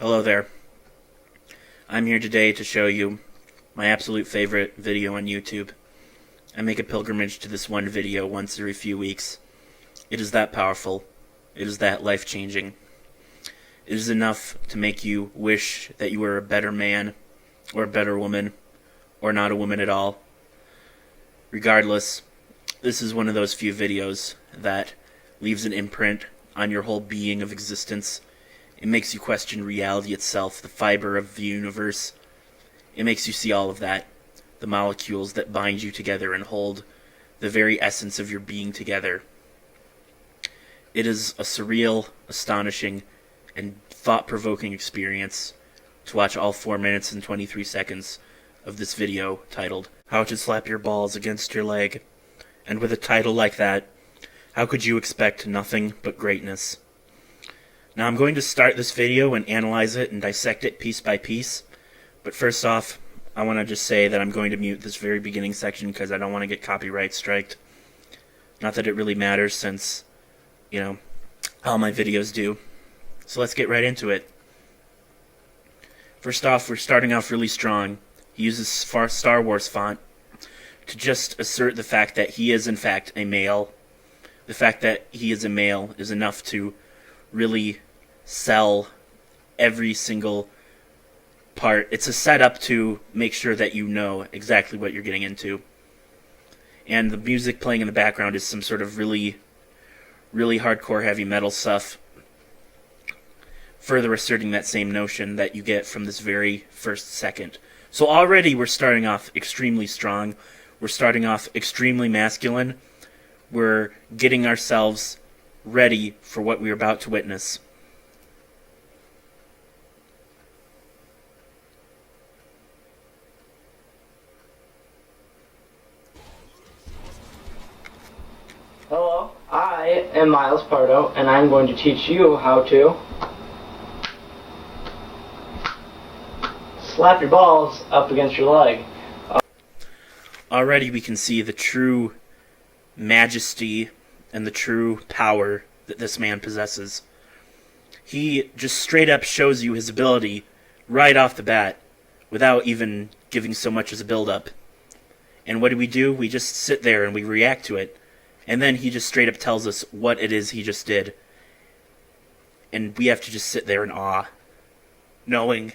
Hello there. I'm here today to show you my absolute favorite video on YouTube. I make a pilgrimage to this one video once every few weeks. It is that powerful. It is that life-changing. It is enough to make you wish that you were a better man, or a better woman, or not a woman at all. Regardless, this is one of those few videos that leaves an imprint on your whole being of existence. It makes you question reality itself, the fiber of the universe. It makes you see all of that, the molecules that bind you together and hold the very essence of your being together. It is a surreal, astonishing, and thought-provoking experience to watch all 4 minutes and 23 seconds of this video titled, How to Slap Your Balls Against Your Leg. And with a title like that, how could you expect nothing but greatness? Now I'm going to start this video and analyze it and dissect it piece by piece, but first off, I want to just say that I'm going to mute this very beginning section because I don't want to get copyright striked. Not that it really matters since, all my videos do. So let's get right into it. First off, we're starting off really strong. He uses Star Wars font to just assert the fact that he is in fact a male. The fact that he is a male is enough to really sell every single part. It's a setup to make sure that you know exactly what you're getting into. And the music playing in the background is some sort of really hardcore heavy metal stuff, further asserting that same notion that you get from this very first second. So already we're starting off extremely strong. We're starting off extremely masculine. We're getting ourselves ready for what we're about to witness. Hello, I am Miles Pardo, and I'm going to teach you how to slap your balls up against your leg. Already we can see the true majesty and the true power that this man possesses. He just straight up shows you his ability right off the bat without even giving so much as a build-up. And what do? We just sit there and we react to it. And then he just straight up tells us what it is he just did. And we have to just sit there in awe, knowing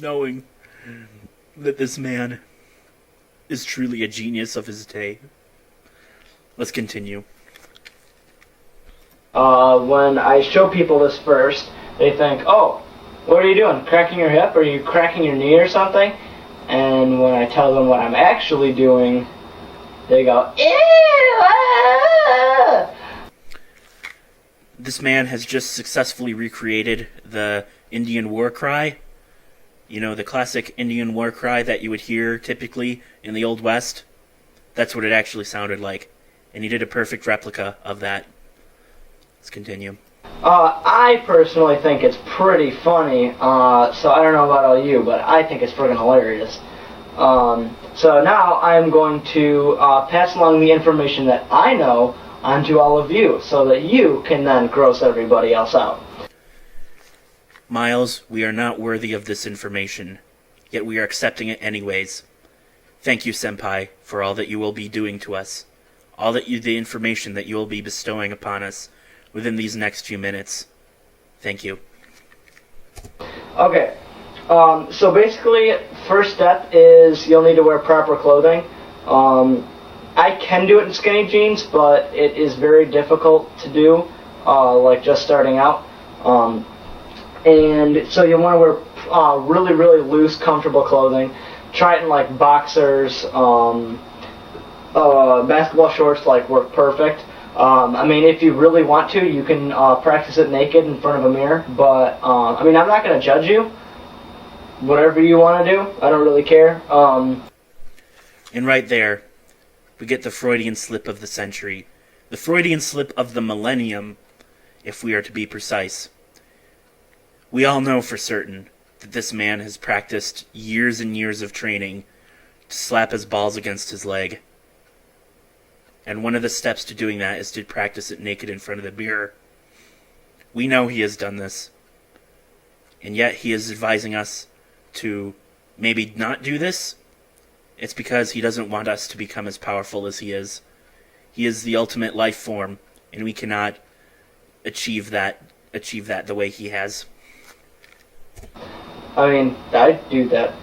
that this man is truly a genius of his day. Let's continue. When I show people this first, they think, oh, what are you doing? Cracking your hip? Are you cracking your knee or something? And when I tell them what I'm actually doing, they go, ew! Ah! This man has just successfully recreated the Indian war cry. The classic Indian war cry that you would hear typically in the Old West. That's what it actually sounded like. And he did a perfect replica of that. Let's continue. I personally think it's pretty funny, so I don't know about all you, but I think it's friggin' hilarious. So now I'm going to pass along the information that I know onto all of you, so that you can then gross everybody else out. Miles, we are not worthy of this information, yet we are accepting it anyways. Thank you, Senpai, for all that you will be doing to us. The information that you will be bestowing upon us within these next few minutes. Thank you. Okay, so basically, first step is you'll need to wear proper clothing. I can do it in skinny jeans, but it is very difficult to do, like just starting out. And so you'll want to wear really loose, comfortable clothing. Try it in like boxers, basketball shorts work perfect. If you really want to, you can practice it naked in front of a mirror, but I'm not going to judge you. Whatever you want to do, I don't really care. And right there, we get the Freudian slip of the century. The Freudian slip of the millennium, if we are to be precise. We all know for certain that this man has practiced years and years of training to slap his balls against his leg. And one of the steps to doing that is to practice it naked in front of the mirror. We know he has done this. and yet he is advising us to maybe not do this. It's because he doesn't want us to become as powerful as he is. He is the ultimate life form, and we cannot achieve that the way he has. I mean, I do that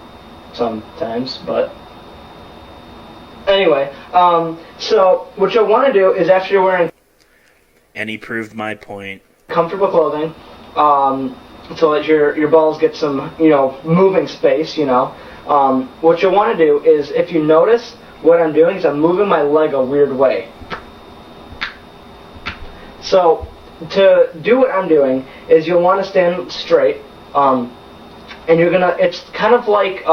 sometimes, but anyway, so what you'll want to do is after you're wearing, And he proved my point. comfortable clothing, so that your balls get some, moving space, what you'll want to do is, if you notice, what I'm doing is I'm moving my leg a weird way. So, to do what I'm doing is you'll want to stand straight, and it's kind of like,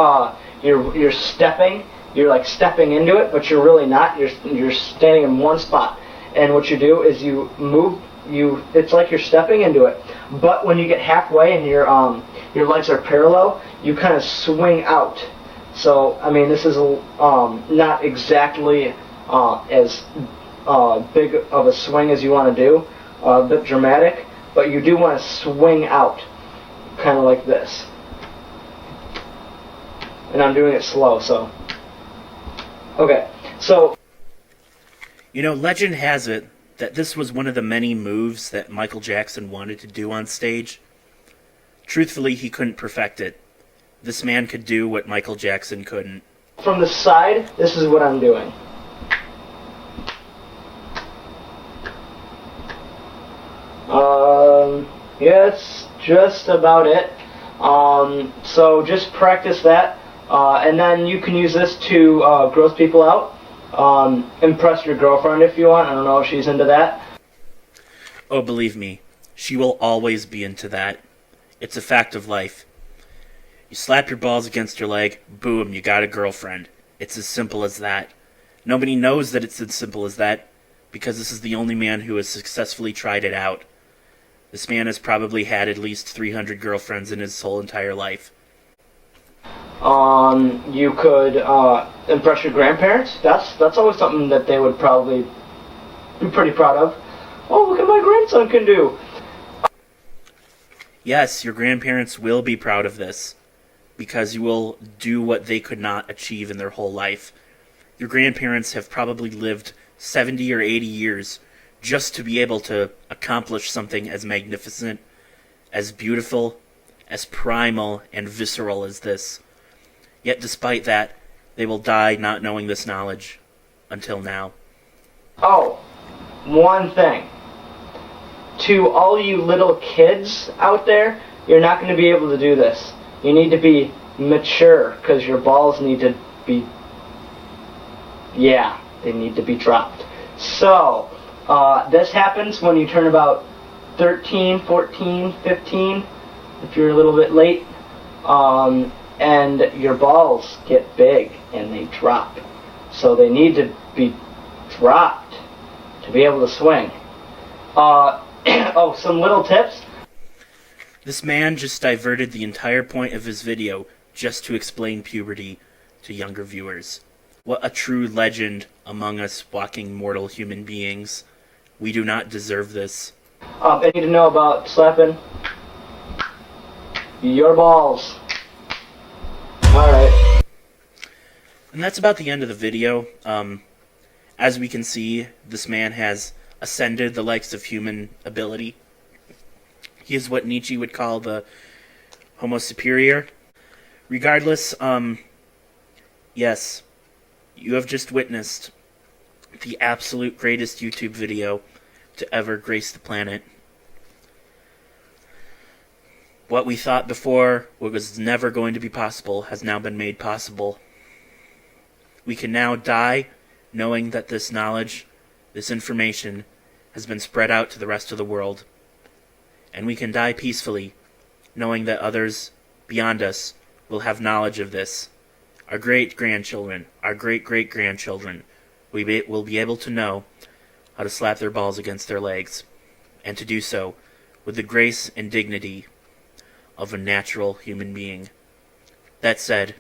you're stepping, you're like stepping into it, but you're really not, you're standing in one spot. And what you do is you move, it's like you're stepping into it, but when you get halfway and your legs are parallel, you kind of swing out. So, I mean, this is not exactly as big of a swing as you want to do, a bit dramatic, but you do want to swing out, kind of like this. And I'm doing it slow, so. Okay, so. Legend has it that this was one of the many moves that Michael Jackson wanted to do on stage. Truthfully, he couldn't perfect it. This man could do what Michael Jackson couldn't. From the side, this is what I'm doing. Yeah, it's just about it. So just practice that, and then you can use this to gross people out. Impress your girlfriend if you want. I don't know if she's into that. Oh, believe me, she will always be into that. It's a fact of life. You slap your balls against your leg, boom, you got a girlfriend. It's as simple as that. Nobody knows that it's as simple as that, because this is the only man who has successfully tried it out. This man has probably had at least 300 girlfriends in his whole entire life. You could impress your grandparents. That's always something that they would probably be pretty proud of. Oh, look at my grandson can do. Yes, your grandparents will be proud of this, because you will do what they could not achieve in their whole life. Your grandparents have probably lived 70 or 80 years just to be able to accomplish something as magnificent, as beautiful, as primal and visceral as this. Yet despite that, they will die not knowing this knowledge until now. Oh, one thing. To all you little kids out there, you're not going to be able to do this. You need to be mature, because your balls need to be, they need to be dropped. So, this happens when you turn about 13, 14, 15, if you're a little bit late, and your balls get big and they drop. So they need to be dropped to be able to swing. Oh, some little tips. This man just diverted the entire point of his video just to explain puberty to younger viewers. What a true legend among us walking mortal human beings. We do not deserve this. I need to know about slapping your balls. Alright. And that's about the end of the video. As we can see, this man has ascended the likes of human ability. He is what Nietzsche would call the Homo superior. Regardless, yes, you have just witnessed the absolute greatest YouTube video to ever grace the planet. What we thought before was never going to be possible has now been made possible. We can now die knowing that this knowledge, this information, has been spread out to the rest of the world. And we can die peacefully, knowing that others beyond us will have knowledge of this. Our great-grandchildren, our great-great-grandchildren, will be able to know how to slap their balls against their legs, and to do so with the grace and dignity of a natural human being. That said,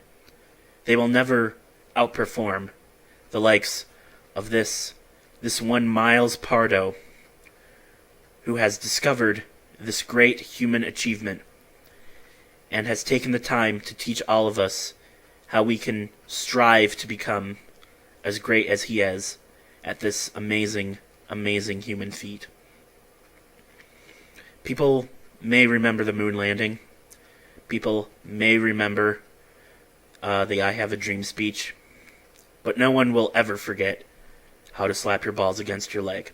they will never outperform the likes of this one Miles Pardo, who has discovered this great human achievement. and has taken the time to teach all of us how we can strive to become as great as he is at this amazing, amazing human feat. People may remember the moon landing. People may remember the I Have a Dream speech. But no one will ever forget how to slap your balls against your leg.